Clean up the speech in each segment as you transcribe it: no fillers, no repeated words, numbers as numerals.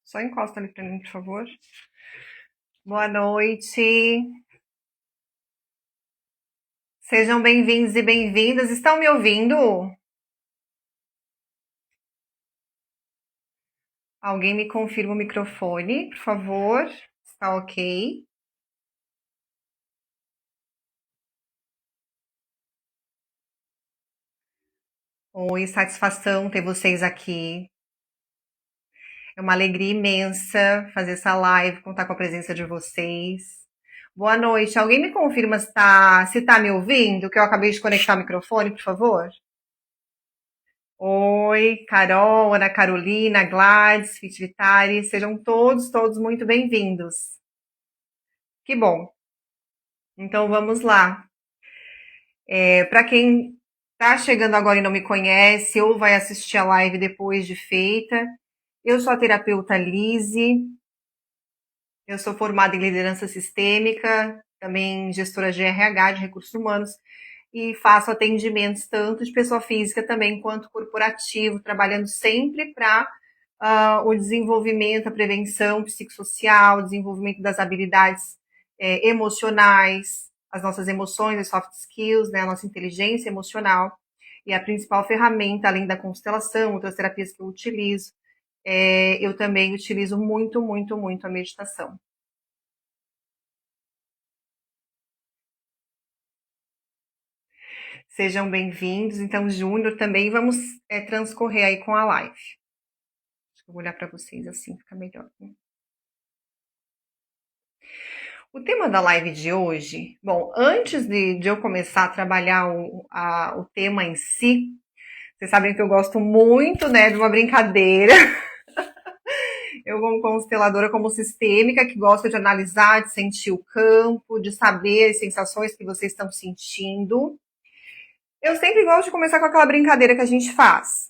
Só encosta ali pra mim, por favor. Boa noite. Sejam bem-vindos e bem-vindas. Estão me ouvindo? Alguém me confirma o microfone, por favor. Está ok? Oi, satisfação ter vocês aqui. É uma alegria imensa fazer essa live, contar com a presença de vocês. Boa noite. Alguém me confirma se tá me ouvindo? Que eu acabei de conectar o microfone, por favor. Oi, Carol, Ana Carolina, Gladys, Fit Vitari, sejam todos muito bem-vindos. Que bom. Então vamos lá. Para quem está chegando agora e não me conhece ou vai assistir a live depois de feita, eu sou a terapeuta Lise, eu sou formada em liderança sistêmica, também gestora de RH, de recursos humanos, e faço atendimentos tanto de pessoa física também quanto corporativo, trabalhando sempre para o desenvolvimento, a prevenção psicossocial, o desenvolvimento das habilidades emocionais, as nossas emoções, as soft skills, né, a nossa inteligência emocional. E a principal ferramenta, além da constelação, outras terapias que eu utilizo, eu também utilizo muito a meditação. Sejam bem-vindos. Então, Júnior também, vamos transcorrer aí com a live. Deixa eu olhar para vocês assim, fica melhor. Né? O tema da live de hoje, bom, antes de eu começar a trabalhar o tema em si, vocês sabem que eu gosto muito, né, de uma brincadeira. Eu, como consteladora, como sistêmica, que gosta de analisar, de sentir o campo, de saber as sensações que vocês estão sentindo. Eu sempre gosto de começar com aquela brincadeira que a gente faz,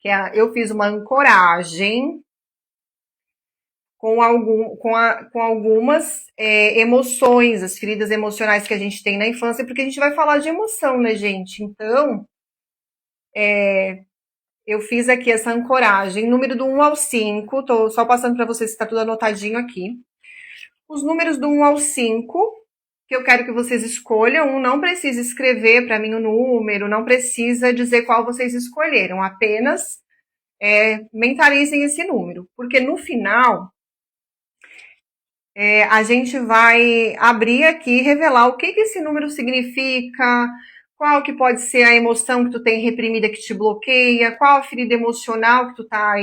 que é, eu fiz uma ancoragem com algumas emoções, as feridas emocionais que a gente tem na infância, porque a gente vai falar de emoção, né, gente? Então, eu fiz aqui essa ancoragem, número do 1 ao 5, tô só passando para vocês se está tudo anotadinho aqui. Os números do 1 ao 5, que eu quero que vocês escolham, não precisa escrever para mim o número, não precisa dizer qual vocês escolheram, apenas mentalizem esse número, porque no final a gente vai abrir aqui e revelar o que, que esse número significa, qual que pode ser a emoção que tu tem reprimida que te bloqueia, qual a ferida emocional que tu tá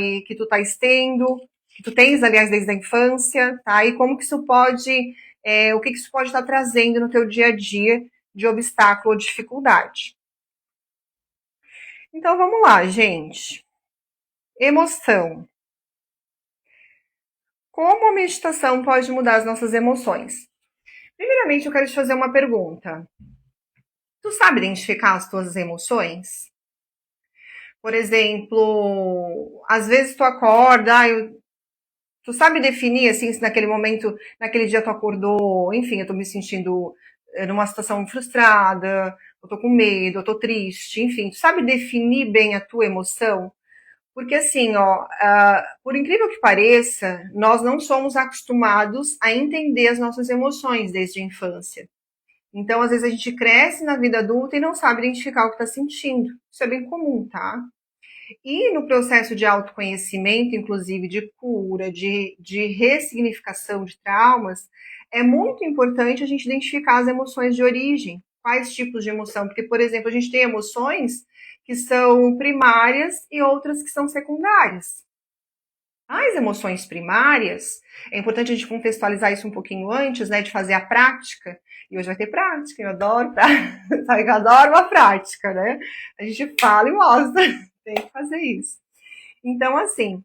tendo, que tu tens, aliás, desde a infância, tá? E como que isso pode, o que isso pode estar trazendo no teu dia a dia de obstáculo ou dificuldade. Então vamos lá, gente. Emoção. Como a meditação pode mudar as nossas emoções? Primeiramente, eu quero te fazer uma pergunta. Tu sabe identificar as tuas emoções? Por exemplo, às vezes tu acorda, tu sabe definir assim se naquele momento, naquele dia tu acordou, enfim, eu tô me sentindo numa situação frustrada, eu tô com medo, eu tô triste, enfim, tu sabe definir bem a tua emoção? Porque assim, ó, por incrível que pareça, nós não somos acostumados a entender as nossas emoções desde a infância. Então, às vezes, a gente cresce na vida adulta e não sabe identificar o que está sentindo. Isso é bem comum, tá? E no processo de autoconhecimento, inclusive de cura, de ressignificação de traumas, é muito importante a gente identificar as emoções de origem. Quais tipos de emoção? Porque, por exemplo, a gente tem emoções que são primárias e outras que são secundárias. As emoções primárias, é importante a gente contextualizar isso um pouquinho antes, né, de fazer a prática. E hoje vai ter prática, eu adoro prática, sabe que eu adoro uma prática, né? A gente fala e mostra, tem que fazer isso. Então, assim,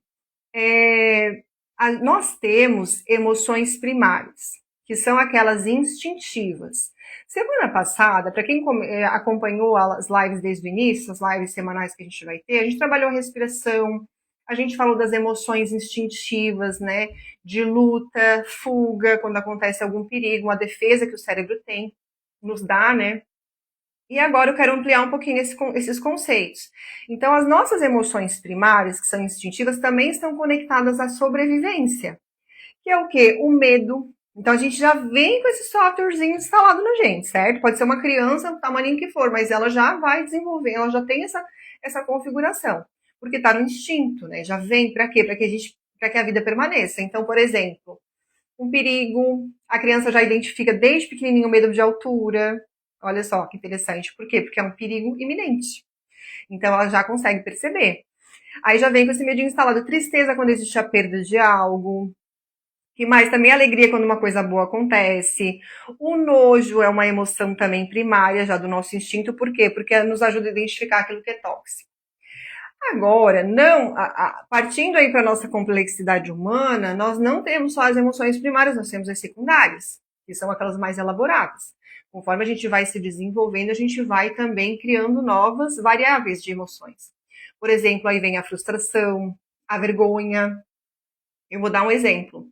nós temos emoções primárias, que são aquelas instintivas. Semana passada, para quem acompanhou as lives desde o início, as lives semanais que a gente vai ter, a gente trabalhou a respiração, a gente falou das emoções instintivas, né? De luta, fuga, quando acontece algum perigo, uma defesa que o cérebro tem, nos dá, né? E agora eu quero ampliar um pouquinho esses conceitos. Então, as nossas emoções primárias, que são instintivas, também estão conectadas à sobrevivência, que é o quê? O medo. Então, a gente já vem com esse softwarezinho instalado na gente, certo? Pode ser uma criança, do tamanho que for, mas ela já vai desenvolver, ela já tem essa configuração, porque está no instinto, né? Já vem para quê? Para que a vida permaneça. Então, por exemplo, um perigo, a criança já identifica desde pequenininho o medo de altura. Olha só que interessante. Por quê? Porque é um perigo iminente. Então ela já consegue perceber. Aí já vem com esse medinho instalado, tristeza quando existe a perda de algo. Que mais também alegria quando uma coisa boa acontece. O nojo é uma emoção também primária já do nosso instinto. Por quê? Porque nos ajuda a identificar aquilo que é tóxico. Agora, não, partindo aí para a nossa complexidade humana, nós não temos só as emoções primárias, nós temos as secundárias, que são aquelas mais elaboradas. Conforme a gente vai se desenvolvendo, a gente vai também criando novas variáveis de emoções. Por exemplo, aí vem a frustração, a vergonha. Eu vou dar um exemplo.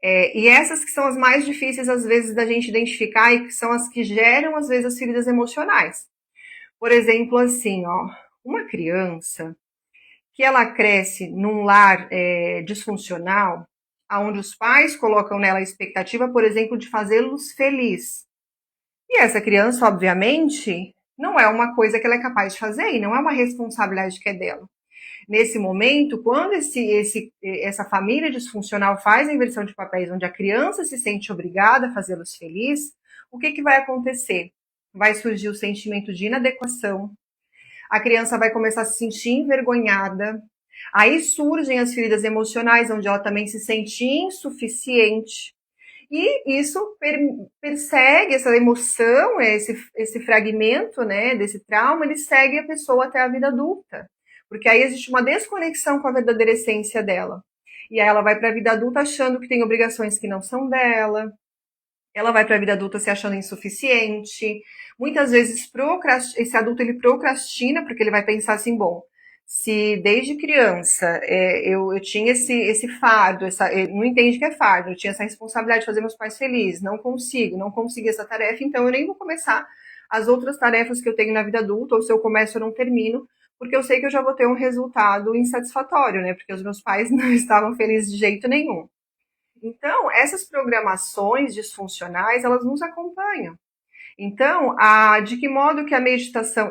E essas que são as mais difíceis, às vezes, da gente identificar e que são as que geram, às vezes, as feridas emocionais. Por exemplo, assim, ó, uma criança que ela cresce num lar disfuncional, onde os pais colocam nela a expectativa, por exemplo, de fazê-los feliz. E essa criança, obviamente, não é uma coisa que ela é capaz de fazer e não é uma responsabilidade que é dela. Nesse momento, quando essa família disfuncional faz a inversão de papéis, onde a criança se sente obrigada a fazê-los feliz, o que vai acontecer? Vai surgir o sentimento de inadequação, a criança vai começar a se sentir envergonhada. Aí surgem as feridas emocionais, onde ela também se sente insuficiente. E isso persegue essa emoção, esse fragmento, né, desse trauma, ele segue a pessoa até a vida adulta. Porque aí existe uma desconexão com a verdadeira essência dela. E aí ela vai para a vida adulta achando que tem obrigações que não são dela, ela vai para a vida adulta se achando insuficiente. Muitas vezes esse adulto ele procrastina porque ele vai pensar assim, bom, se desde criança eu tinha esse fardo, não entende que é fardo, eu tinha essa responsabilidade de fazer meus pais felizes, não consegui essa tarefa, então eu nem vou começar as outras tarefas que eu tenho na vida adulta, ou se eu começo eu não termino, porque eu sei que eu já vou ter um resultado insatisfatório, né? Porque os meus pais não estavam felizes de jeito nenhum. Então, essas programações disfuncionais, elas nos acompanham. Então, de que modo que a meditação,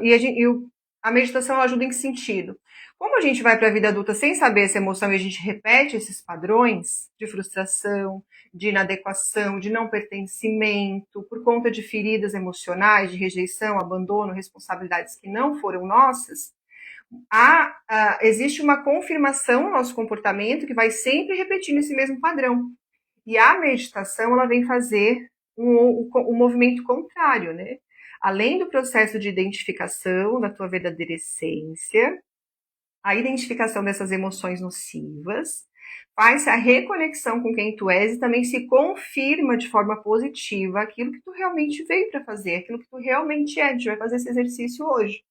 a meditação ajuda em que sentido? Como a gente vai para a vida adulta sem saber essa emoção e a gente repete esses padrões de frustração, de inadequação, de não pertencimento, por conta de feridas emocionais, de rejeição, abandono, responsabilidades que não foram nossas, existe uma confirmação no nosso comportamento que vai sempre repetindo esse mesmo padrão. E a meditação, ela vem fazer um movimento contrário, né? Além do processo de identificação da tua verdadeira essência, a identificação dessas emoções nocivas, faz a reconexão com quem tu és e também se confirma de forma positiva aquilo que tu realmente veio para fazer, aquilo que tu realmente é. A gente vai fazer esse exercício hoje.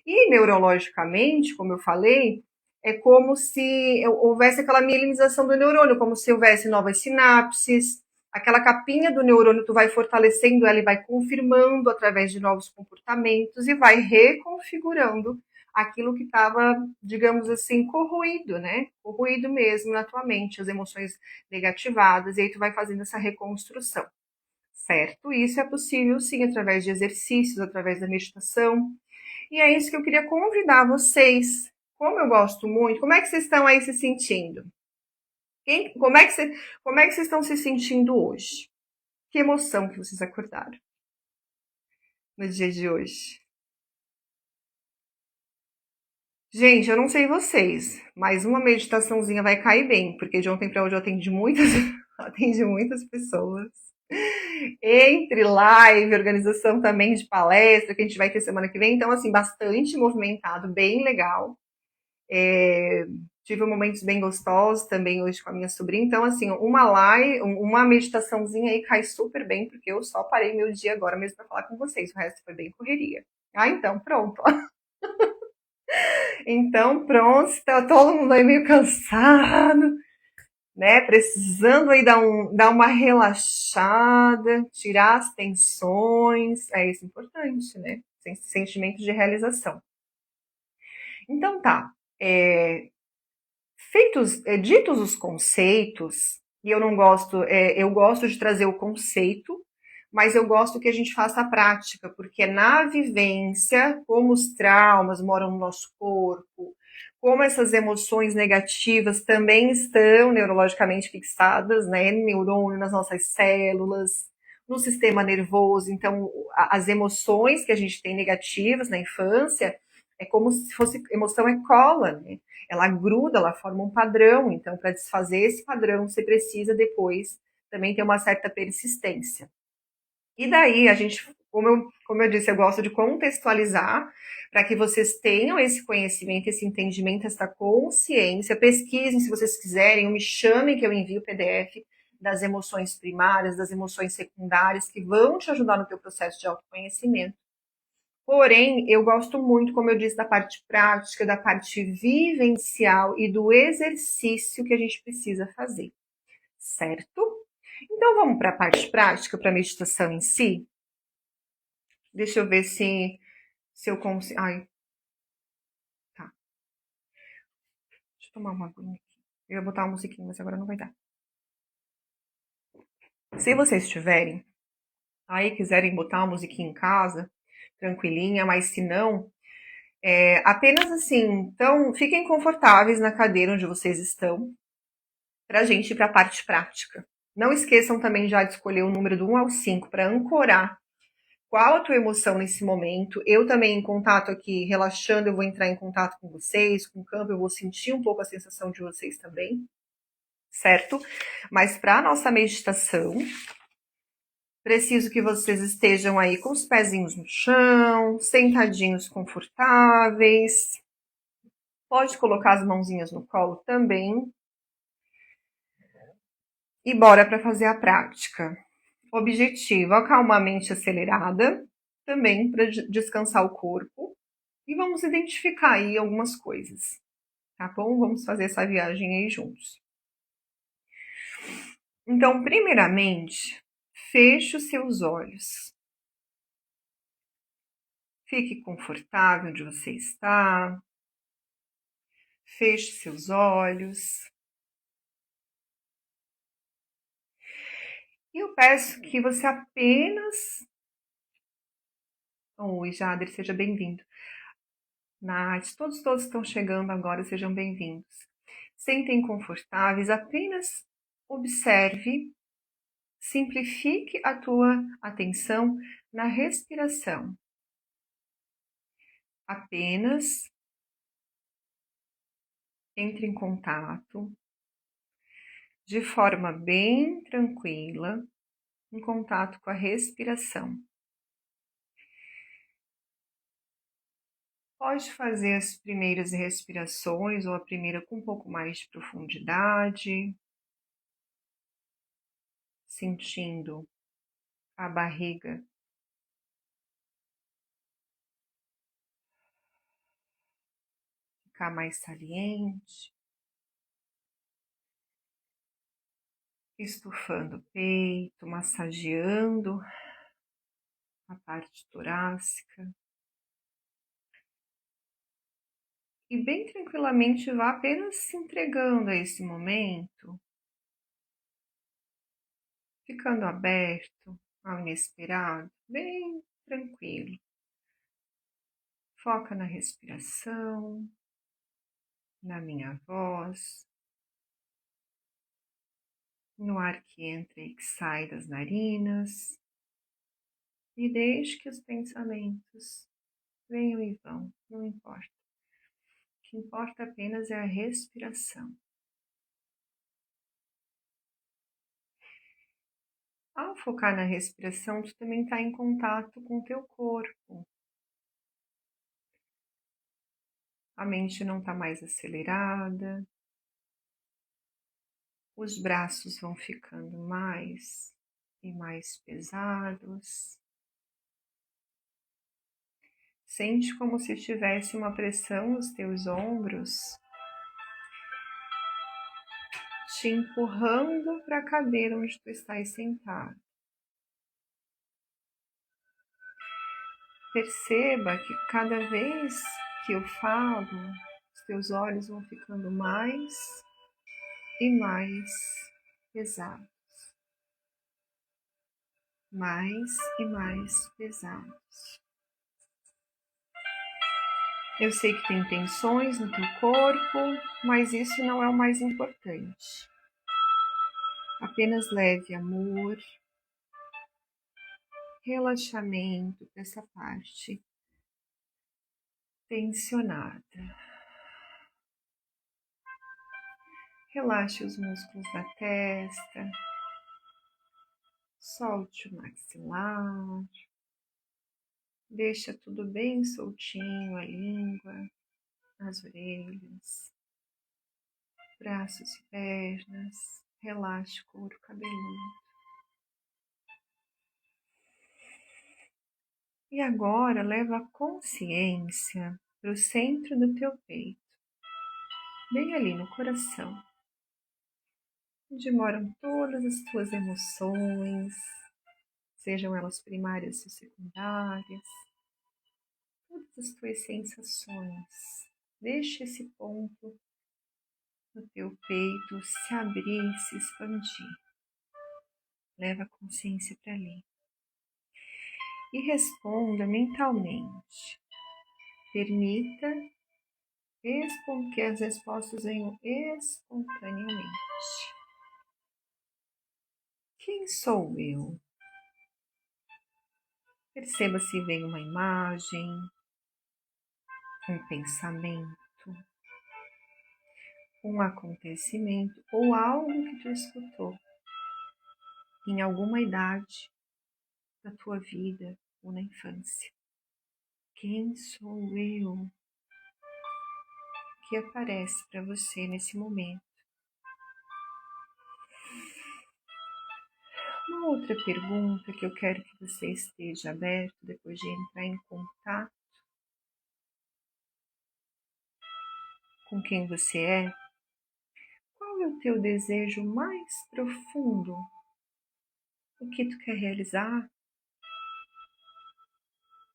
E neurologicamente, como eu falei, é como se houvesse aquela mielinização do neurônio, como se houvesse novas sinapses, aquela capinha do neurônio, tu vai fortalecendo ela e vai confirmando através de novos comportamentos e vai reconfigurando aquilo que estava, digamos assim, corroído, né? Corroído mesmo na tua mente, as emoções negativadas, e aí tu vai fazendo essa reconstrução, certo? Isso é possível sim através de exercícios, através da meditação, e é isso que eu queria convidar vocês. Como eu gosto muito, como é que vocês estão aí se sentindo? Como é que vocês estão se sentindo hoje? Que emoção que vocês acordaram no dia de hoje? Gente, eu não sei vocês, mas uma meditaçãozinha vai cair bem, porque de ontem para hoje eu atendi muitas, atendi muitas pessoas. Entre live, organização também de palestra que a gente vai ter semana que vem, então assim, bastante movimentado, bem legal. Tive momentos bem gostosos também hoje com a minha sobrinha. Então, assim, uma live, uma meditaçãozinha aí cai super bem, porque eu só parei meu dia agora mesmo para falar com vocês. O resto foi bem correria. Então pronto. Então pronto, tá todo mundo aí meio cansado, né? Precisando aí dar uma relaxada, tirar as tensões. É isso importante, né? sentimento de realização. Então tá, ditos os conceitos, e eu não gosto, eu gosto de trazer o conceito, mas eu gosto que a gente faça a prática, porque é na vivência, como os traumas moram no nosso corpo, como essas emoções negativas também estão neurologicamente fixadas, né, no neurônio, nas nossas células, no sistema nervoso. Então, as emoções que a gente tem negativas na infância é como se fosse emoção é cola, né? Ela gruda, ela forma um padrão. Então, para desfazer esse padrão, você precisa depois também ter uma certa persistência. E daí, a gente, como eu disse, eu gosto de contextualizar para que vocês tenham esse conhecimento, esse entendimento, essa consciência. Pesquisem se vocês quiserem, ou me chamem que eu envio o PDF das emoções primárias, das emoções secundárias, que vão te ajudar no teu processo de autoconhecimento. Porém, eu gosto muito, como eu disse, da parte prática, da parte vivencial e do exercício que a gente precisa fazer, certo? Então vamos para a parte prática, para a meditação em si. Deixa eu ver se eu consigo. Ai, tá. Deixa eu tomar uma aguinha aqui. Eu ia botar uma musiquinha, mas agora não vai dar. Se vocês tiverem aí, quiserem botar uma musiquinha em casa, tranquilinha, mas se não, apenas assim, então fiquem confortáveis na cadeira onde vocês estão, para a gente ir para a parte prática. Não esqueçam também já de escolher o número do 1 ao 5 para ancorar qual a tua emoção nesse momento. Eu também em contato aqui, relaxando, eu vou entrar em contato com vocês, com o campo, eu vou sentir um pouco a sensação de vocês também, certo? Mas para a nossa meditação, preciso que vocês estejam aí com os pezinhos no chão, sentadinhos confortáveis. Pode colocar as mãozinhas no colo também. E bora para fazer a prática. Objetivo: acalmar a mente acelerada, também para descansar o corpo. E vamos identificar aí algumas coisas, tá bom? Vamos fazer essa viagem aí juntos. Então, primeiramente, feche os seus olhos. Fique confortável onde você está. Feche seus olhos. E eu peço que você apenas... Oi, Jader, seja bem-vindo. Nath, todos que estão chegando agora, sejam bem-vindos. Sentem confortáveis, apenas observe, simplifique a tua atenção na respiração. Apenas entre em contato de forma bem tranquila, em contato com a respiração. Pode fazer as primeiras respirações ou a primeira com um pouco mais de profundidade, sentindo a barriga ficar mais saliente, estufando o peito, massageando a parte torácica. E bem tranquilamente vá apenas se entregando a esse momento, ficando aberto ao inesperado, bem tranquilo. Foca na respiração, na minha voz, no ar que entra e que sai das narinas, e deixe que os pensamentos venham e vão, não importa. O que importa apenas é a respiração. Ao focar na respiração, tu também está em contato com o teu corpo. A mente não está mais acelerada, os braços vão ficando mais e mais pesados. Sente como se tivesse uma pressão nos teus ombros, te empurrando para a cadeira onde tu estás sentado. Perceba que cada vez que eu falo, os teus olhos vão ficando mais e mais pesados. Mais e mais pesados. Eu sei que tem tensões no teu corpo, mas isso não é o mais importante. Apenas leve amor, relaxamento para essa parte tensionada. Relaxe os músculos da testa, solte o maxilar, deixa tudo bem soltinho, a língua, as orelhas, braços e pernas, relaxe o couro cabeludo. E agora leva a consciência para o centro do teu peito, bem ali no coração, onde moram todas as tuas emoções, sejam elas primárias ou secundárias, todas as tuas sensações. Deixa esse ponto no teu peito se abrir, se expandir. Leva a consciência para ali. E responda mentalmente. Permita que as respostas venham espontaneamente. Quem sou eu? Perceba se vem uma imagem, um pensamento, um acontecimento ou algo que tu escutou em alguma idade da tua vida ou na infância. Quem sou eu que aparece para você nesse momento? Uma outra pergunta que eu quero que você esteja aberto depois de entrar em contato com quem você é. Qual é o teu desejo mais profundo? O que tu quer realizar?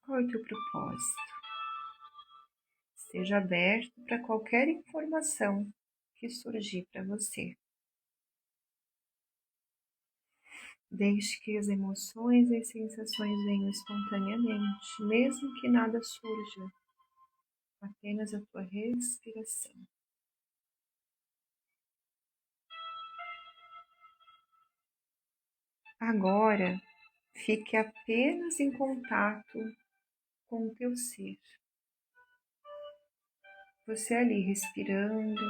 Qual é o teu propósito? Esteja aberto para qualquer informação que surgir para você. Deixe que as emoções e as sensações venham espontaneamente, mesmo que nada surja, apenas a tua respiração. Agora, fique apenas em contato com o teu ser. Você ali respirando,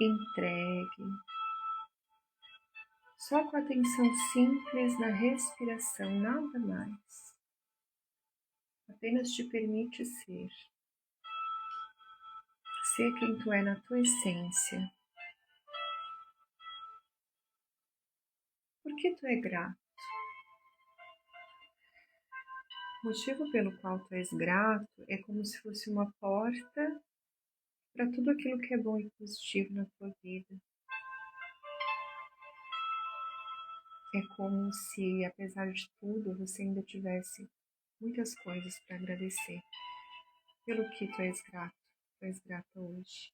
entregue, só com atenção simples na respiração, nada mais. Apenas te permite ser. Ser quem tu é na tua essência. Por que tu é grato? O motivo pelo qual tu és grato é como se fosse uma porta para tudo aquilo que é bom e positivo na tua vida. É como se, apesar de tudo, você ainda tivesse muitas coisas para agradecer. Pelo que tu és grato, tu és grata hoje.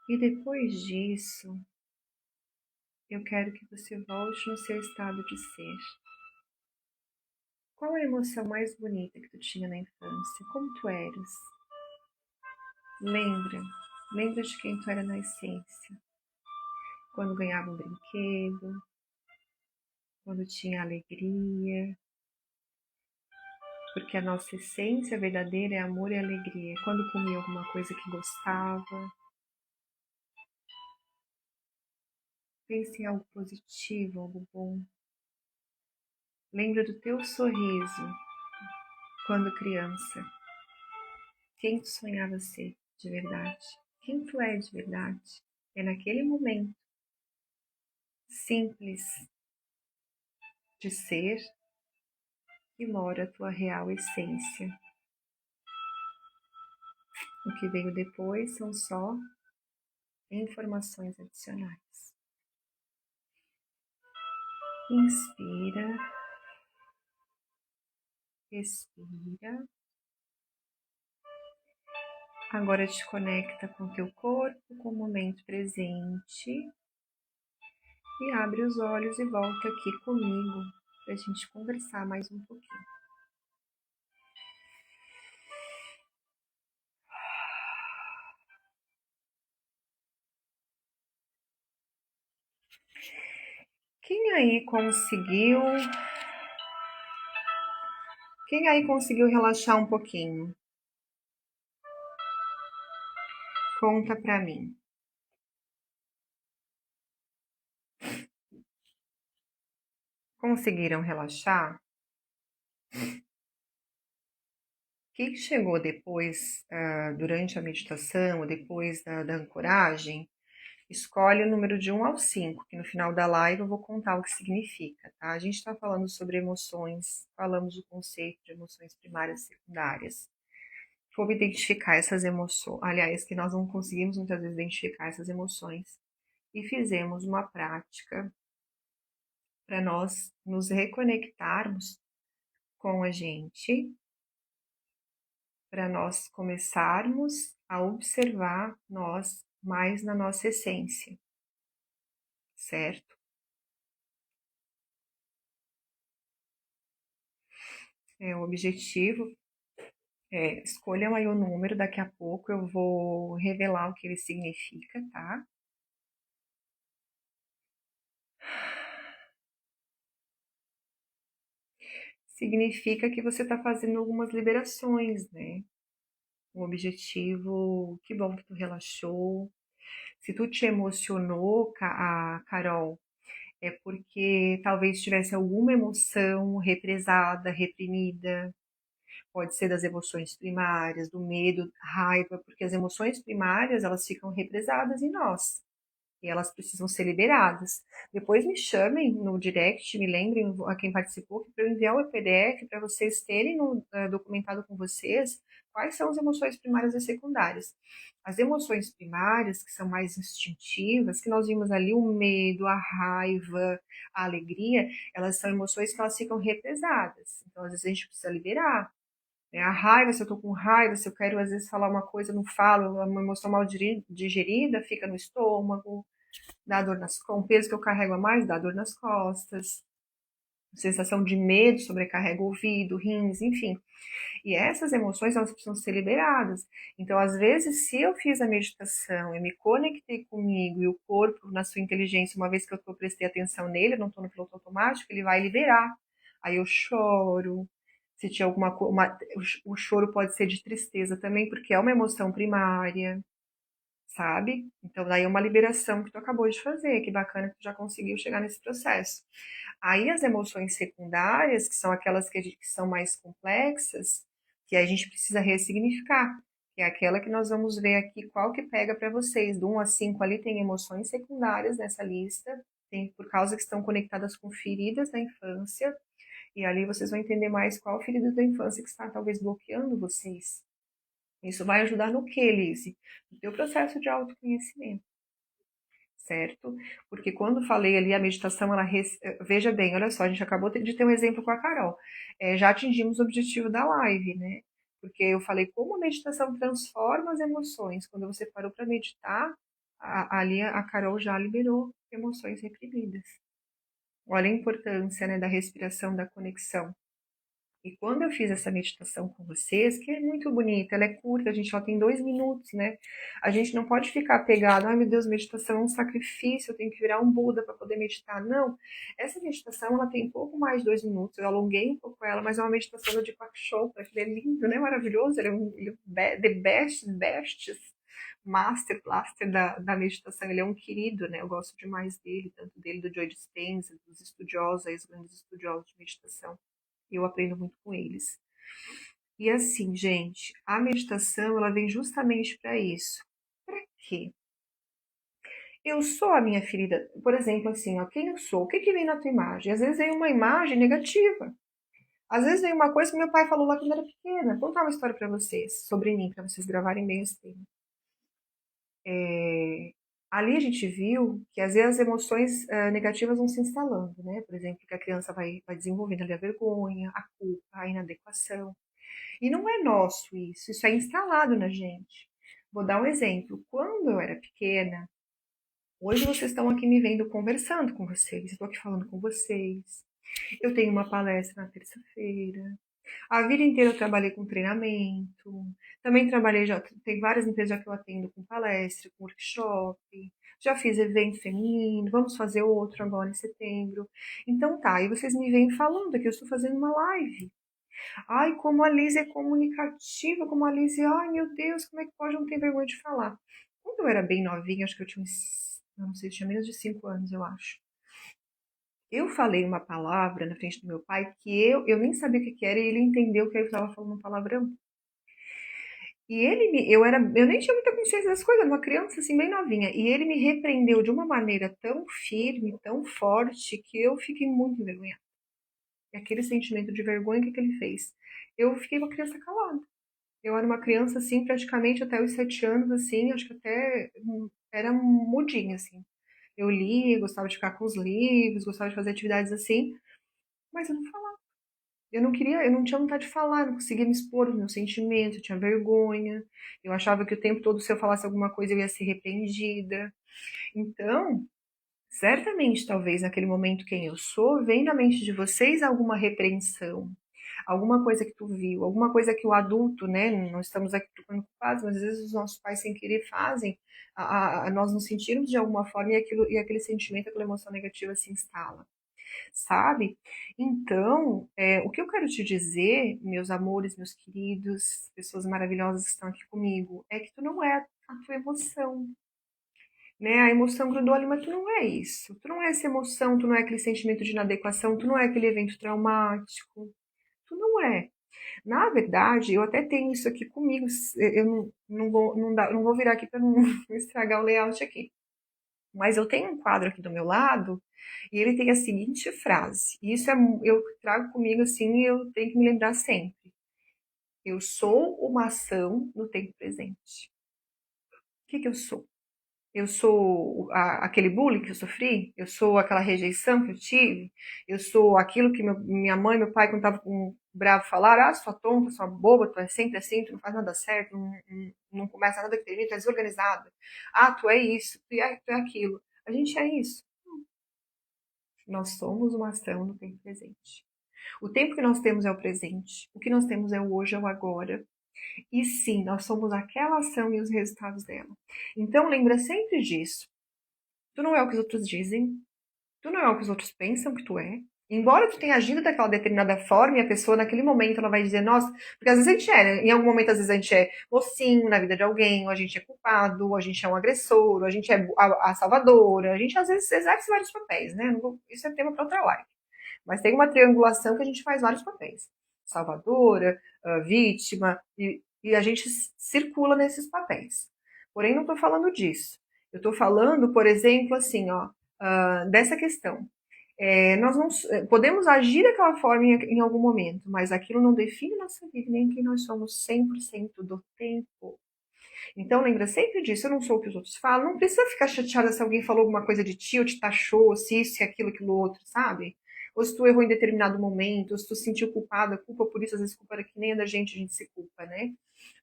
E depois disso, eu quero que você volte no seu estado de ser. Qual a emoção mais bonita que tu tinha na infância? Como tu eras? Lembra de quem tu era na essência. Quando ganhava um brinquedo, quando tinha alegria, porque a nossa essência verdadeira é amor e alegria. Quando comia alguma coisa que gostava, pense em algo positivo, algo bom. Lembra do teu sorriso quando criança. Quem tu sonhava ser de verdade? Quem tu é de verdade? É naquele momento simples de ser que mora a tua real essência. O que veio depois são só informações adicionais. Inspira, respira. Agora te conecta com o teu corpo, com o momento presente. E abre os olhos e volta aqui comigo para a gente conversar mais um pouquinho. Quem aí conseguiu relaxar um pouquinho? Conta pra mim. Conseguiram relaxar? O que chegou depois, durante a meditação, ou depois da ancoragem? Escolhe o número de 1 ao 5, que no final da live eu vou contar o que significa, tá? A gente está falando sobre emoções, falamos do conceito de emoções primárias e secundárias. Como identificar essas emoções, aliás, que nós não conseguimos muitas vezes identificar essas emoções. E fizemos uma prática para nós nos reconectarmos com a gente, para nós começarmos a observar nós mais na nossa essência, certo? O objetivo escolham aí o número, daqui a pouco eu vou revelar o que ele significa, tá? Significa que você está fazendo algumas liberações, né? O objetivo, que bom que tu relaxou. Se tu te emocionou, Carol, é porque talvez tivesse alguma emoção represada, reprimida. Pode ser das emoções primárias, do medo, raiva, porque as emoções primárias, elas ficam represadas em nós. E elas precisam ser liberadas. Depois me chamem no direct, me lembrem a quem participou, para eu enviar o PDF para vocês terem documentado com vocês quais são as emoções primárias e secundárias. As emoções primárias, que são mais instintivas, que nós vimos ali, o medo, a raiva, a alegria, elas são emoções que elas ficam represadas. Então, às vezes, a gente precisa liberar. A raiva, se eu tô com raiva, se eu quero às vezes falar uma coisa, não falo, uma emoção mal digerida, fica no estômago, dá dor com o peso que eu carrego a mais, dá dor nas costas, sensação de medo sobrecarrega o ouvido, rins, enfim. E essas emoções, elas precisam ser liberadas. Então, às vezes, se eu fiz a meditação, eu me conectei comigo e o corpo, na sua inteligência, uma vez que eu prestei atenção nele, eu não estou no piloto automático, ele vai liberar. Aí eu choro. Se tinha alguma coisa, o choro pode ser de tristeza também, porque é uma emoção primária, sabe? Então, daí é uma liberação que tu acabou de fazer, que bacana que tu já conseguiu chegar nesse processo. Aí as emoções secundárias, que são aquelas que são mais complexas, que a gente precisa ressignificar, que é aquela que nós vamos ver aqui qual que pega para vocês. Do 1 a 5 ali tem emoções secundárias nessa lista, tem por causa que estão conectadas com feridas da infância, e ali vocês vão entender mais qual ferida da infância que está talvez bloqueando vocês. Isso vai ajudar no que, Lise? No teu processo de autoconhecimento, certo? Porque quando falei ali a meditação, veja bem, olha só, a gente acabou de ter um exemplo com a Carol. Já atingimos o objetivo da live, né? Porque eu falei como a meditação transforma as emoções. Quando você parou para meditar, ali a Carol já liberou emoções reprimidas. Olha a importância, né, da respiração, da conexão. E quando eu fiz essa meditação com vocês, que é muito bonita, ela é curta, a gente só tem 2 minutos, né? A gente não pode ficar pegado, ai meu Deus, meditação é um sacrifício, eu tenho que virar um Buda para poder meditar. Não, essa meditação ela tem pouco mais de 2 minutos, eu alonguei um pouco ela, mas é uma meditação de Deepak Chopra, que ele é lindo, né? Maravilhoso, ele é the best master blaster da meditação, ele é um querido, né? Eu gosto demais dele, tanto dele, do Joe Dispenza, dos estudiosos, aí, os grandes estudiosos de meditação. Eu aprendo muito com eles. E assim, gente, a meditação ela vem justamente para isso. Para quê? Eu sou a minha ferida, por exemplo, assim, ó, quem eu sou? O que vem na tua imagem? Às vezes vem uma imagem negativa. Às vezes vem uma coisa que meu pai falou lá quando eu era pequena. Vou contar uma história para vocês, sobre mim, para vocês gravarem bem esse tema. Ali a gente viu que às vezes as emoções negativas vão se instalando, né? Por exemplo, que a criança vai desenvolvendo ali a vergonha, a culpa, a inadequação. E não é nosso isso é instalado na gente. Vou dar um exemplo. Quando eu era pequena, hoje vocês estão aqui me vendo conversando com vocês, estou aqui falando com vocês. Eu tenho uma palestra na terça-feira. A vida inteira eu trabalhei com treinamento. Também trabalhei, já tem várias empresas já que eu atendo com palestra, com workshop. Já fiz evento feminino, vamos fazer outro agora em setembro. Então tá, e vocês me vêm falando que eu estou fazendo uma live. Ai, como a Liz é comunicativa, como a Liz, ai meu Deus, como é que pode não ter vergonha de falar? Quando eu era bem novinha, acho que eu tinha uns, eu não sei, tinha menos de 5 anos, eu acho. Eu falei uma palavra na frente do meu pai que eu nem sabia o que que era e ele entendeu que eu estava falando um palavrão. E eu nem tinha muita consciência das coisas, uma criança assim bem novinha, e ele me repreendeu de uma maneira tão firme, tão forte, que eu fiquei muito envergonhada. E aquele sentimento de vergonha, o que que ele fez? Eu fiquei uma criança calada. Eu era uma criança, assim, praticamente até os 7 anos, assim, acho que até era mudinha, assim. Eu lia, gostava de ficar com os livros, gostava de fazer atividades assim, mas eu não falava. Eu não queria, eu não tinha vontade de falar, não conseguia me expor os meus sentimentos, eu tinha vergonha. Eu achava que o tempo todo, se eu falasse alguma coisa, eu ia ser repreendida. Então, certamente, talvez naquele momento quem eu sou, vem na mente de vocês alguma repreensão, alguma coisa que tu viu, alguma coisa que o adulto, né, não estamos aqui procurando culpados, mas às vezes os nossos pais sem querer fazem, nós nos sentirmos de alguma forma e aquele sentimento, aquela emoção negativa se instala, sabe? Então, o que eu quero te dizer, meus amores, meus queridos, pessoas maravilhosas que estão aqui comigo, é que tu não é a tua emoção, né? A emoção grudou ali, mas tu não é isso. Tu não é essa emoção, tu não é aquele sentimento de inadequação, tu não é aquele evento traumático. Tu não é. Na verdade, eu até tenho isso aqui comigo. Eu não vou virar aqui para não estragar o layout aqui. Mas eu tenho um quadro aqui do meu lado e ele tem a seguinte frase. E isso eu trago comigo assim e eu tenho que me lembrar sempre. Eu sou uma ação no tempo presente. O que que eu sou? Eu sou aquele bullying que eu sofri? Eu sou aquela rejeição que eu tive? Eu sou aquilo que minha mãe e meu pai, quando estavam com bravo, falaram: ah, sua tonta, sua boba, tu é sempre assim, tu não faz nada certo, não começa nada que termina, tu é desorganizada. Ah, tu é isso, tu é aquilo. A gente é isso. Nós somos uma ação no tempo presente. O tempo que nós temos é o presente. O que nós temos é o hoje, é o agora. E sim, nós somos aquela ação e os resultados dela. Então, lembra sempre disso. Tu não é o que os outros dizem, tu não é o que os outros pensam que tu é. Embora tu tenha agido daquela determinada forma e a pessoa naquele momento ela vai dizer, nossa, porque às vezes a gente é, né? Em algum momento às vezes a gente é mocinho na vida de alguém, ou a gente é culpado, ou a gente é um agressor, ou a gente é a salvadora, a gente às vezes exerce vários papéis, né? Isso é tema para outra live. Mas tem uma triangulação que a gente faz vários papéis. Salvadora, vítima, e a gente circula nesses papéis. Porém, não estou falando disso. Eu estou falando, por exemplo, assim, ó, dessa questão. Nós não podemos agir daquela forma em algum momento, mas aquilo não define nossa vida, nem quem nós somos 100% do tempo. Então, lembra sempre disso. Eu não sou o que os outros falam. Não precisa ficar chateada se alguém falou alguma coisa de ti, ou te taxou, se isso, se aquilo, aquilo outro, sabe? Ou se tu errou em determinado momento, ou se tu se sentiu culpada, culpa por isso, às vezes culpa que nem é da gente, a gente se culpa, né?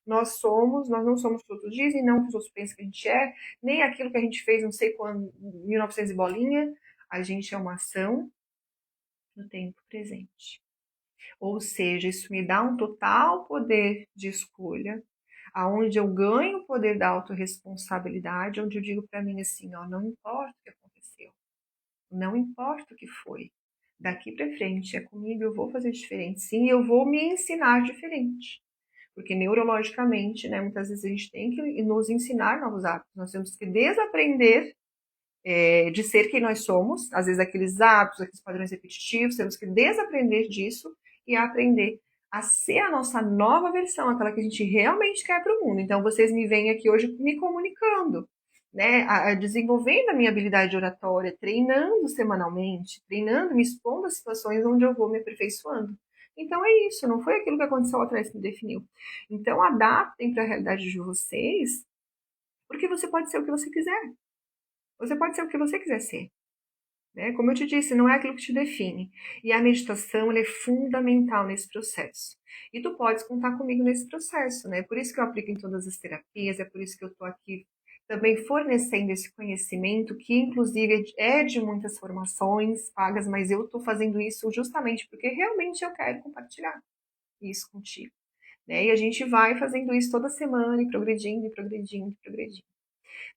Nós não somos o que os outros dizem, não o que os outros pensam que a gente é, nem aquilo que a gente fez, não sei quando, 1900 e bolinha. A gente é uma ação no tempo presente. Ou seja, isso me dá um total poder de escolha, aonde eu ganho o poder da autorresponsabilidade, onde eu digo para mim assim, ó, não importa o que aconteceu, não importa o que foi, daqui para frente é comigo, eu vou fazer diferente, sim, eu vou me ensinar diferente. Porque neurologicamente, né, muitas vezes a gente tem que nos ensinar novos hábitos, nós temos que desaprender de ser quem nós somos, às vezes aqueles hábitos, aqueles padrões repetitivos, temos que desaprender disso e aprender a ser a nossa nova versão, aquela que a gente realmente quer para o mundo. Então, vocês me veem aqui hoje me comunicando, né, desenvolvendo a minha habilidade de oratória, treinando semanalmente, treinando, me expondo a situações onde eu vou me aperfeiçoando. Então é isso, não foi aquilo que aconteceu lá atrás que me definiu. Então adaptem para a realidade de vocês, porque você pode ser o que você quiser. Você pode ser o que você quiser ser. Né? Como eu te disse, não é aquilo que te define. E a meditação ela é fundamental nesse processo. E tu podes contar comigo nesse processo, né? Por isso que eu aplico em todas as terapias, é por isso que eu estou aqui também fornecendo esse conhecimento, que inclusive é de muitas formações pagas, mas eu estou fazendo isso justamente porque realmente eu quero compartilhar isso contigo. Né? E a gente vai fazendo isso toda semana e progredindo, e progredindo, e progredindo.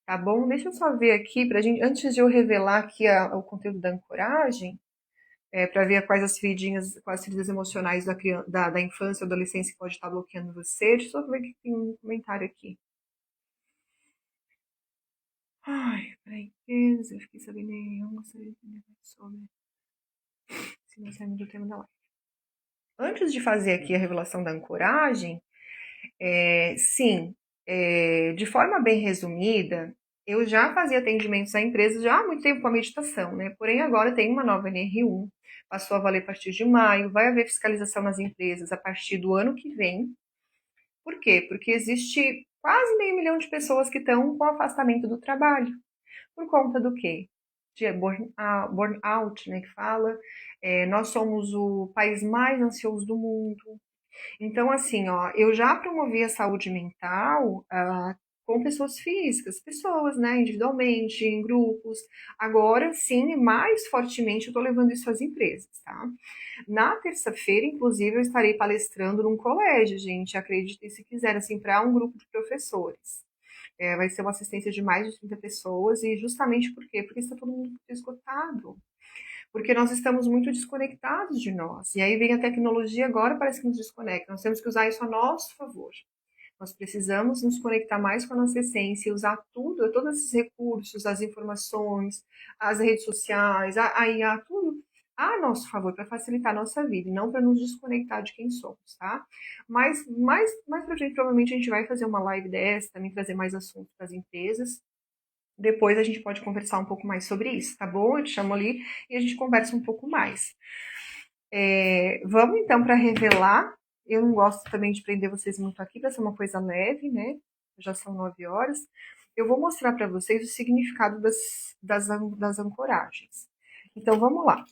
Tá bom? Deixa eu só ver aqui, pra gente, antes de eu revelar aqui o conteúdo da ancoragem, para ver quais as feridas emocionais da infância ou adolescência que pode estar bloqueando você. Deixa eu só ver que tem um comentário aqui. Ai, peraí, eu fiquei sabendo nenhum, gostaria de entender sobre se não saímos do tema da live. Antes de fazer aqui a revelação da ancoragem, sim, de forma bem resumida, eu já fazia atendimentos a empresas já há muito tempo com a meditação, né? Porém, agora tem uma nova NR1, passou a valer a partir de maio, vai haver fiscalização nas empresas a partir do ano que vem. Por quê? Porque existe quase meio milhão de pessoas que estão com afastamento do trabalho. Por conta do quê? De burnout, né, que fala. Nós somos o país mais ansioso do mundo. Então, assim, ó, eu já promovi a saúde mental com pessoas físicas, pessoas, né, individualmente, em grupos. Agora, sim, mais fortemente, eu estou levando isso às empresas, tá? Na terça-feira, inclusive, eu estarei palestrando num colégio, gente, acreditem se quiser, assim, para um grupo de professores. Vai ser uma assistência de mais de 30 pessoas, e justamente por quê? Porque está todo mundo esgotado. Porque nós estamos muito desconectados de nós. E aí vem a tecnologia, agora parece que nos desconecta. Nós temos que usar isso a nosso favor. Nós precisamos nos conectar mais com a nossa essência e usar tudo, todos esses recursos, as informações, as redes sociais, a IA, tudo a nosso favor, para facilitar a nossa vida, e não para nos desconectar de quem somos, tá? Mas mais pra frente, provavelmente, a gente vai fazer uma live dessa, também trazer mais assuntos para as empresas. Depois a gente pode conversar um pouco mais sobre isso, tá bom? Eu te chamo ali e a gente conversa um pouco mais. Vamos então para revelar. Eu não gosto também de prender vocês muito aqui, para ser uma coisa leve, né? Já são 9 horas. Eu vou mostrar para vocês o significado das ancoragens. Então vamos lá.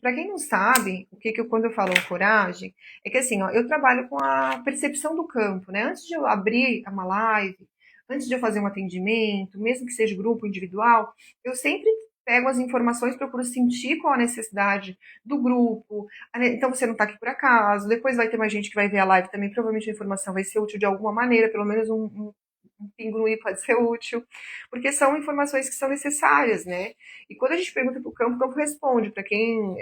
Para quem não sabe, quando eu falo ancoragem, é que assim, ó, eu trabalho com a percepção do campo, né? Antes de eu abrir uma live, antes de eu fazer um atendimento, mesmo que seja grupo individual, eu sempre pego as informações, procuro sentir qual a necessidade do grupo. Então você não está aqui por acaso, depois vai ter mais gente que vai ver a live também, provavelmente a informação vai ser útil de alguma maneira, pelo menos um pingo no i pode ser útil, porque são informações que são necessárias, né? E quando a gente pergunta para o campo responde. Para quem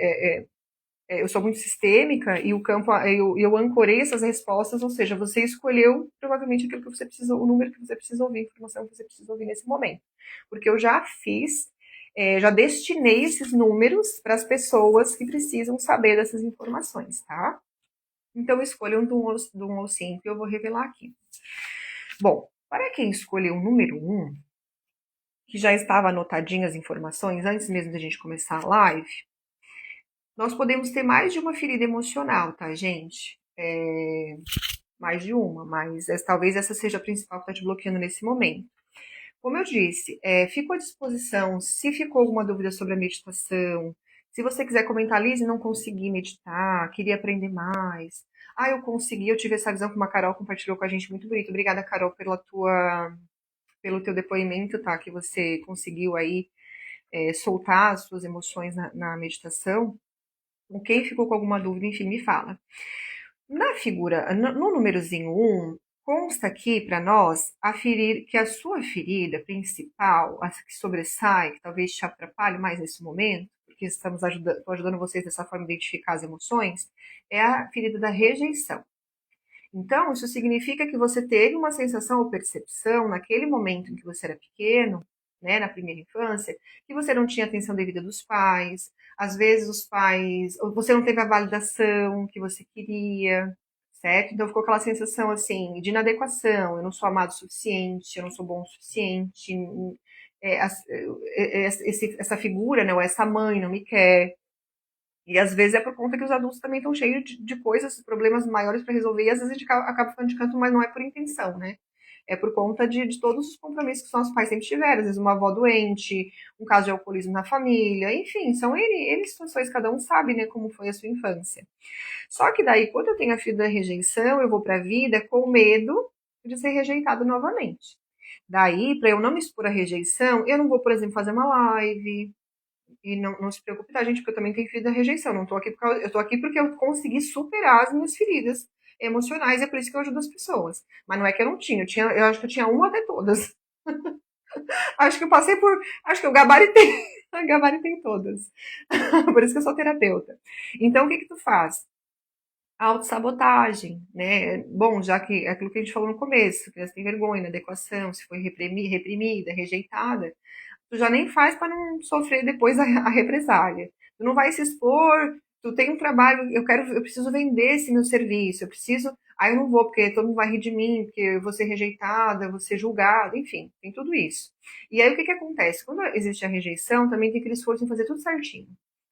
eu sou muito sistêmica e o campo eu ancorei essas respostas, ou seja, você escolheu provavelmente aquilo que você precisa, o número que você precisa ouvir, a informação que você precisa ouvir nesse momento, porque eu já fiz, já destinei esses números para as pessoas que precisam saber dessas informações, tá? Então escolha um do 1 ao 5 e eu vou revelar aqui. Bom, para quem escolheu o número 1, que já estava anotadinho as informações antes mesmo da gente começar a live, nós podemos ter mais de uma ferida emocional, tá, gente? Mais de uma, mas talvez essa seja a principal que está te bloqueando nesse momento. Como eu disse, fico à disposição se ficou alguma dúvida sobre a meditação. Se você quiser comentar, Liz, não consegui meditar, queria aprender mais. Eu consegui, eu tive essa visão que uma Carol compartilhou com a gente, muito bonito. Obrigada, Carol, pelo teu depoimento, tá? Que você conseguiu aí soltar as suas emoções na meditação. Quem ficou com alguma dúvida, enfim, me fala. Na figura, no númerozinho 1, consta aqui para nós que a sua ferida principal, a que sobressai, que talvez te atrapalhe mais nesse momento, porque estamos ajudando vocês dessa forma a identificar as emoções, é a ferida da rejeição. Então, isso significa que você teve uma sensação ou percepção naquele momento em que você era pequeno, né, na primeira infância, que você não tinha atenção devida dos pais, às vezes os pais, ou você não teve a validação que você queria, certo? Então ficou aquela sensação assim de inadequação, eu não sou amado o suficiente, eu não sou bom o suficiente, essa figura, né, ou essa mãe não me quer. E às vezes é por conta que os adultos também estão cheios de coisas, problemas maiores para resolver, e às vezes a gente acaba ficando de canto, mas não é por intenção, né? É por conta de todos os compromissos que os nossos pais sempre tiveram. Às vezes uma avó doente, um caso de alcoolismo na família, enfim, são N situações, cada um sabe, né, como foi a sua infância. Só que daí, quando eu tenho a filha da rejeição, eu vou para a vida com medo de ser rejeitado novamente. Daí, para eu não me expor à rejeição, eu não vou, por exemplo, fazer uma live. E não se preocupe, tá, gente, porque eu também tenho filho da rejeição. Não tô aqui eu tô aqui porque eu consegui superar as minhas feridas emocionais, é por isso que eu ajudo as pessoas. Mas não é que eu não tinha, eu acho que eu tinha uma até todas. Acho que eu passei por. Acho que eu gabaritei. Gabaritei todas. Por isso que eu sou terapeuta. Então, o que tu faz? Autossabotagem, né? Bom, já que é aquilo que a gente falou no começo, a criança tem vergonha, inadequação, se foi reprimida, rejeitada, tu já nem faz para não sofrer depois a represália. Tu não vai se expor, tu tem um trabalho, eu preciso vender esse meu serviço, eu preciso, aí eu não vou porque todo mundo vai rir de mim, porque eu vou ser rejeitada, eu vou ser julgada, enfim, tem tudo isso. E aí o que que acontece? Quando existe a rejeição, também tem aquele esforço em fazer tudo certinho.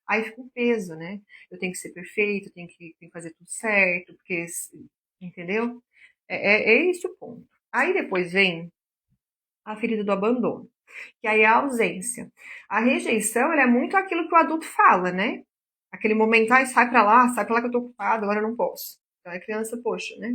Aí fica um peso, né? Eu tenho que ser perfeito, tenho que fazer tudo certo, porque, entendeu? É esse o ponto. Aí depois vem a ferida do abandono, que aí é a ausência. A rejeição, ela é muito aquilo que o adulto fala, né? Aquele momento, ai, sai pra lá que eu tô ocupado, agora eu não posso. Então a criança, poxa, né?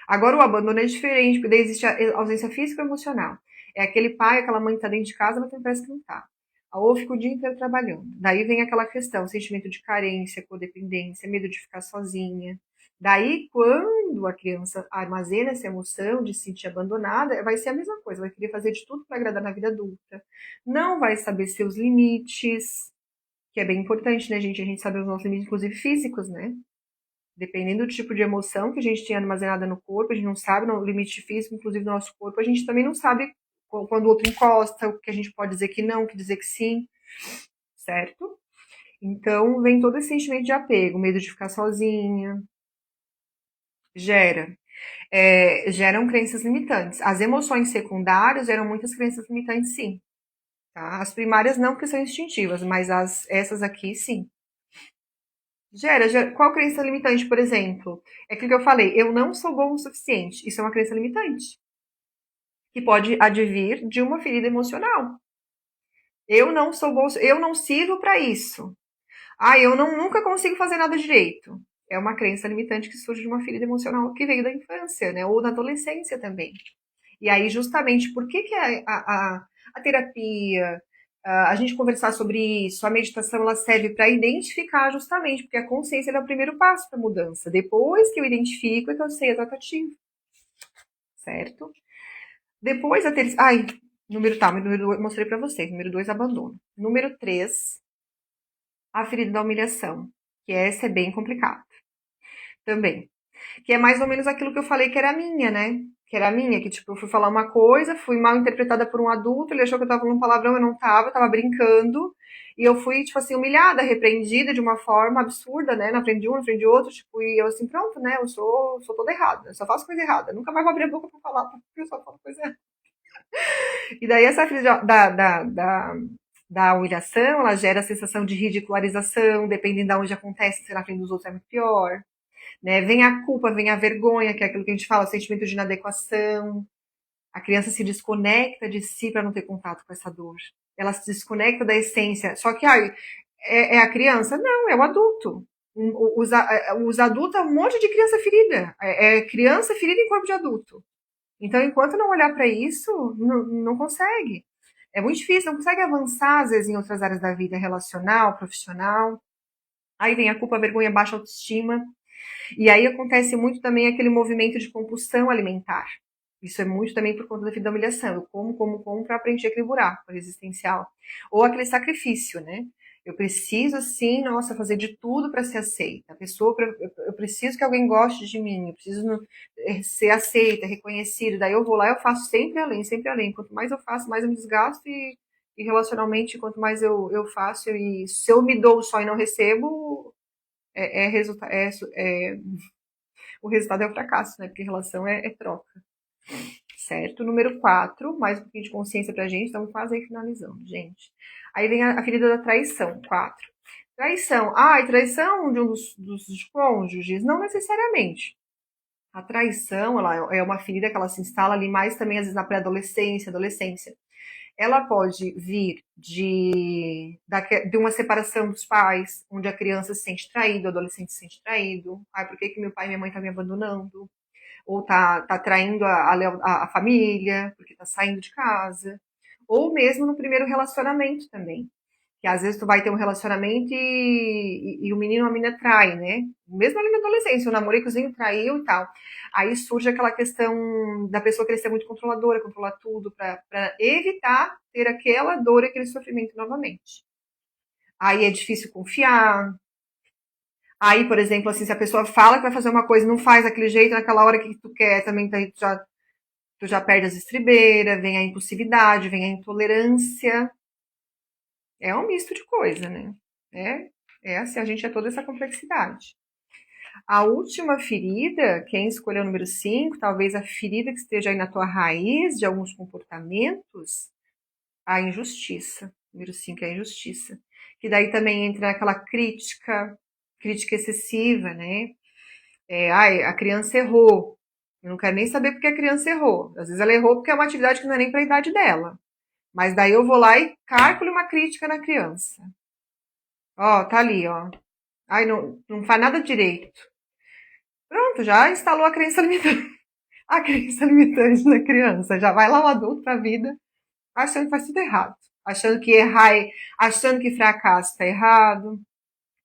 Agora o abandono é diferente, porque daí existe a ausência física e emocional. É aquele pai, aquela mãe que tá dentro de casa, mas parece que não tá. Ou fica o dia inteiro trabalhando. Daí vem aquela questão, sentimento de carência, codependência, medo de ficar sozinha. Daí, quando a criança armazena essa emoção de se sentir abandonada, vai ser a mesma coisa, vai querer fazer de tudo para agradar na vida adulta. Não vai saber seus limites, que é bem importante, né, gente? A gente saber os nossos limites, inclusive físicos, né? Dependendo do tipo de emoção que a gente tem armazenada no corpo, a gente não sabe no limite físico, inclusive do nosso corpo, a gente também não sabe quando o outro encosta, o que a gente pode dizer que não, o que dizer que sim, certo? Então vem todo esse sentimento de apego, medo de ficar sozinha, gera. Geram crenças limitantes. As emoções secundárias geram muitas crenças limitantes, sim. Tá? As primárias não, porque são instintivas, mas essas aqui, sim. Qual crença limitante, por exemplo? É aquilo que eu falei, eu não sou bom o suficiente. Isso é uma crença limitante, que pode advir de uma ferida emocional. Eu não sou bom, eu não sirvo para isso. Ah, eu nunca consigo fazer nada direito. É uma crença limitante que surge de uma ferida emocional que veio da infância, né? Ou da adolescência também. E aí, justamente, por que a terapia, a gente conversar sobre isso, a meditação, ela serve para identificar justamente, porque a consciência é o primeiro passo para a mudança. Depois que eu identifico, é que eu sei a tratativa, certo? Depois a terceira. Ai, número 2, mostrei para vocês. Número 2, abandono. Número 3, a ferida da humilhação, que essa é bem complicada também. Que é mais ou menos aquilo que eu falei que era minha, né? Que era minha, que tipo, eu fui falar uma coisa, fui mal interpretada por um adulto, ele achou que eu tava falando um palavrão, eu não tava, eu tava brincando. E eu fui, tipo assim, humilhada, repreendida de uma forma absurda, né? Na frente de um, na frente de outro, tipo, e eu assim, pronto, né? Eu sou toda errada, eu só faço coisa errada. Eu nunca mais vou abrir a boca pra falar, porque eu só falo coisa errada. E daí essa filha da humilhação, ela gera a sensação de ridicularização, dependendo de onde acontece, se na frente dos outros é muito pior. Né? Vem a culpa, vem a vergonha, que é aquilo que a gente fala, o sentimento de inadequação. A criança se desconecta de si para não ter contato com essa dor. Ela se desconecta da essência. Só que é a criança? Não, é o adulto. Os adultos é um monte de criança ferida. É criança ferida em corpo de adulto. Então, enquanto não olhar para isso, não consegue. É muito difícil, não consegue avançar, às vezes, em outras áreas da vida, relacional, profissional. Aí vem a culpa, a vergonha, a baixa autoestima. E aí acontece muito também aquele movimento de compulsão alimentar. Isso é muito também por conta da da humilhação. Eu como para preencher aquele buraco existencial. Ou aquele sacrifício, né? Eu preciso, assim, nossa, fazer de tudo para ser aceita. A pessoa, eu preciso que alguém goste de mim, eu preciso ser aceita, reconhecida. Daí eu vou lá e eu faço sempre além, sempre além. Quanto mais eu faço, mais eu me desgasto e relacionalmente, quanto mais eu faço, e se eu me dou só e não recebo, é, é, resulta, é, é, o resultado é o fracasso, né? Porque relação é troca. Certo? Número 4, mais um pouquinho de consciência pra gente, estamos quase aí finalizando, gente. Aí vem a ferida da traição, 4. Traição. Traição de um dos cônjuges? Não necessariamente. A traição, ela é uma ferida que ela se instala ali mais também, às vezes, na pré-adolescência, adolescência. Ela pode vir de uma separação dos pais, onde a criança se sente traída, o adolescente se sente traído. Ai, por que, que meu pai e minha mãe estão me abandonando? Ou tá traindo a família, porque tá saindo de casa. Ou mesmo no primeiro relacionamento também. Que às vezes tu vai ter um relacionamento e o menino ou a menina trai, né? Mesmo ali na adolescência, o namoricozinho traiu e tal. Aí surge aquela questão da pessoa querer ser muito controladora, controlar tudo, para evitar ter aquela dor e aquele sofrimento novamente. Aí é difícil confiar. Aí, por exemplo, assim, se a pessoa fala que vai fazer uma coisa e não faz daquele jeito, naquela hora que tu quer, também tu já perde as estribeiras, vem a impulsividade, vem a intolerância. É um misto de coisa, né? É assim, a gente é toda essa complexidade. A última ferida, quem escolheu o número 5, talvez a ferida que esteja aí na tua raiz de alguns comportamentos, a injustiça. Número 5 é a injustiça. Que daí também entra aquela crítica excessiva, né? Ai, a criança errou. Eu não quero nem saber porque a criança errou. Às vezes ela errou porque é uma atividade que não é nem para a idade dela. Mas daí eu vou lá e calculo uma crítica na criança. Ó, tá ali, ó. Ai, não faz nada direito. Pronto, já instalou a crença limitante. A crença limitante na criança. Já vai lá o adulto pra vida achando que faz tudo errado. Achando que achando que fracasso tá errado.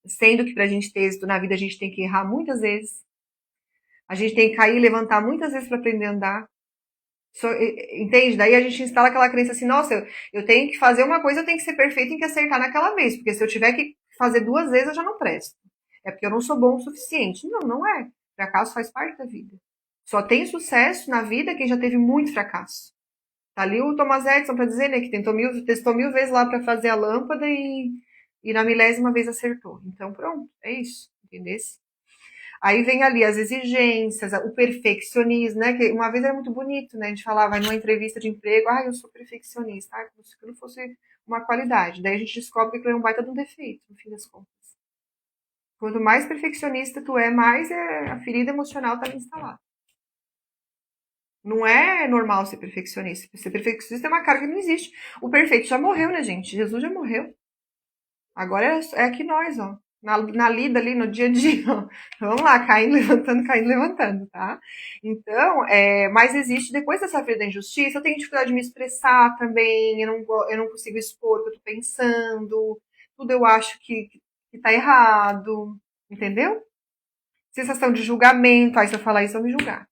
Sendo que pra gente ter êxito na vida a gente tem que errar muitas vezes. A gente tem que cair e levantar muitas vezes para aprender a andar. Entende? Daí a gente instala aquela crença assim, nossa, eu tenho que fazer uma coisa, eu tenho que ser perfeito, tenho que acertar naquela vez, porque se eu tiver que fazer 2 vezes, eu já não presto. É porque eu não sou bom o suficiente. Não, não é. Fracasso faz parte da vida. Só tem sucesso na vida quem já teve muito fracasso. Tá ali o Thomas Edison para dizer, né, que testou 1000 vezes lá para fazer a lâmpada e na milésima vez acertou. Então, pronto, é isso, entendeu? Aí vem ali as exigências, o perfeccionismo, né? Que uma vez era muito bonito, né? A gente falava numa entrevista de emprego, eu sou perfeccionista, como se aquilo fosse uma qualidade. Daí a gente descobre que aquilo é um baita de um defeito, no fim das contas. Quanto mais perfeccionista tu é, mais a ferida emocional tá instalada. Não é normal ser perfeccionista. Ser perfeccionista é uma carga que não existe. O perfeito já morreu, né, gente? Jesus já morreu. Agora é aqui nós, ó. Na lida ali, no dia a dia, ó. Vamos lá, caindo, levantando, tá? Então, mas existe, depois dessa vida da injustiça, eu tenho dificuldade de me expressar também, eu não consigo expor o que eu tô pensando, tudo eu acho que tá errado, entendeu? Sensação de julgamento, aí se eu falar isso, eu vou me julgar.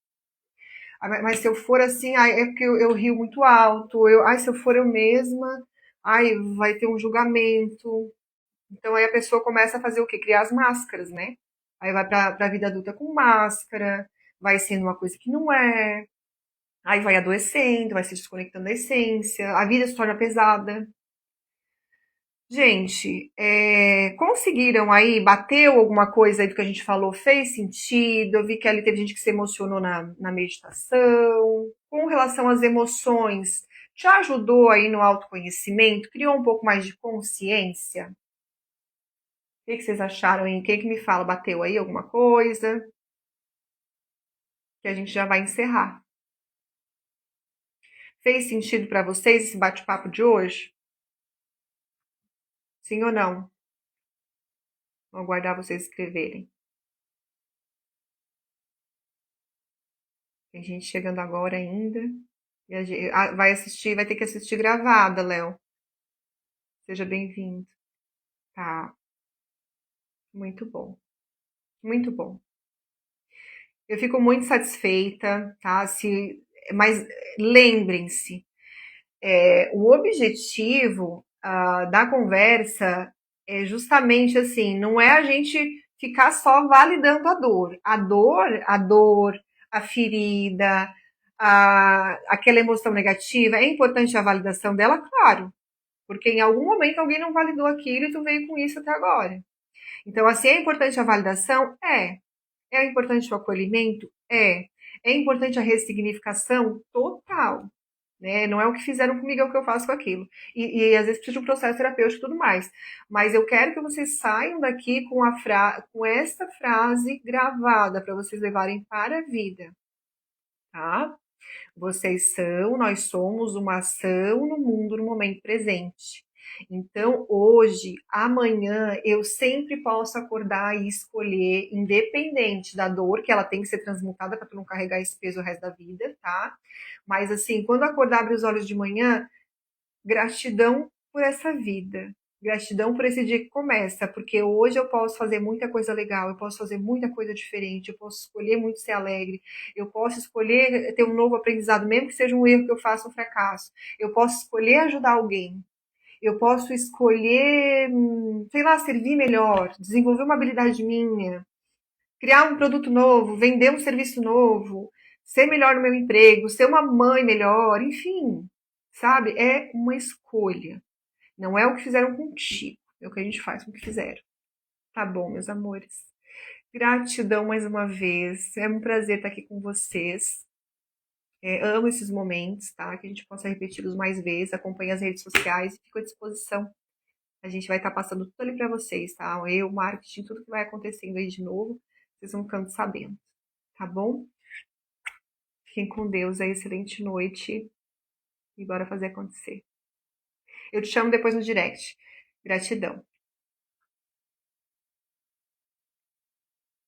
Mas se eu for assim, é porque eu rio muito alto, se eu for eu mesma, vai ter um julgamento. Então aí a pessoa começa a fazer o quê? Criar as máscaras, né? Aí vai pra vida adulta com máscara, vai sendo uma coisa que não é, aí vai adoecendo, vai se desconectando da essência, a vida se torna pesada. Gente, conseguiram aí, bateu alguma coisa aí do que a gente falou, fez sentido, eu vi que ali teve gente que se emocionou na meditação, com relação às emoções, te ajudou aí no autoconhecimento, criou um pouco mais de consciência? O que vocês acharam aí? Quem que me fala? Bateu aí alguma coisa? Que a gente já vai encerrar. Fez sentido para vocês esse bate-papo de hoje? Sim ou não? Vou aguardar vocês escreverem. Tem gente chegando agora ainda. E vai ter que assistir gravada, Léo. Seja bem-vindo. Tá, muito bom. Muito bom. Eu fico muito satisfeita, tá? Mas lembrem-se, o objetivo da conversa é justamente assim, não é a gente ficar só validando a dor. A ferida, aquela emoção negativa, é importante a validação dela, claro. Porque em algum momento alguém não validou aquilo e tu veio com isso até agora. Então, assim, é importante a validação? É. É importante o acolhimento? É. É importante a ressignificação? Total. né? Não é o que fizeram comigo, é o que eu faço com aquilo. E às vezes precisa de um processo terapêutico e tudo mais. Mas eu quero que vocês saiam daqui com esta frase gravada para vocês levarem para a vida, tá? Vocês são, nós somos uma ação no mundo no momento presente. Então, hoje, amanhã, eu sempre posso acordar e escolher, independente da dor, que ela tem que ser transmutada para tu não carregar esse peso o resto da vida, tá? Mas assim, quando acordar, abrir os olhos de manhã, gratidão por essa vida. Gratidão por esse dia que começa, porque hoje eu posso fazer muita coisa legal, eu posso fazer muita coisa diferente, eu posso escolher muito ser alegre, eu posso escolher ter um novo aprendizado, mesmo que seja um erro que eu faça um fracasso. Eu posso escolher ajudar alguém, eu posso escolher, sei lá, servir melhor, desenvolver uma habilidade minha, criar um produto novo, vender um serviço novo, ser melhor no meu emprego, ser uma mãe melhor, enfim, sabe? É uma escolha. Não é o que fizeram contigo, é o que a gente faz com o que fizeram. Tá bom, meus amores. Gratidão mais uma vez. É um prazer estar aqui com vocês. Amo esses momentos, tá? Que a gente possa repeti-los mais vezes. Acompanhe as redes sociais e fico à disposição. A gente vai estar passando tudo ali para vocês, tá? Eu, marketing, tudo que vai acontecendo aí de novo, vocês vão ficando sabendo, tá bom? Fiquem com Deus aí, excelente noite e bora fazer acontecer. Eu te chamo depois no direct. Gratidão.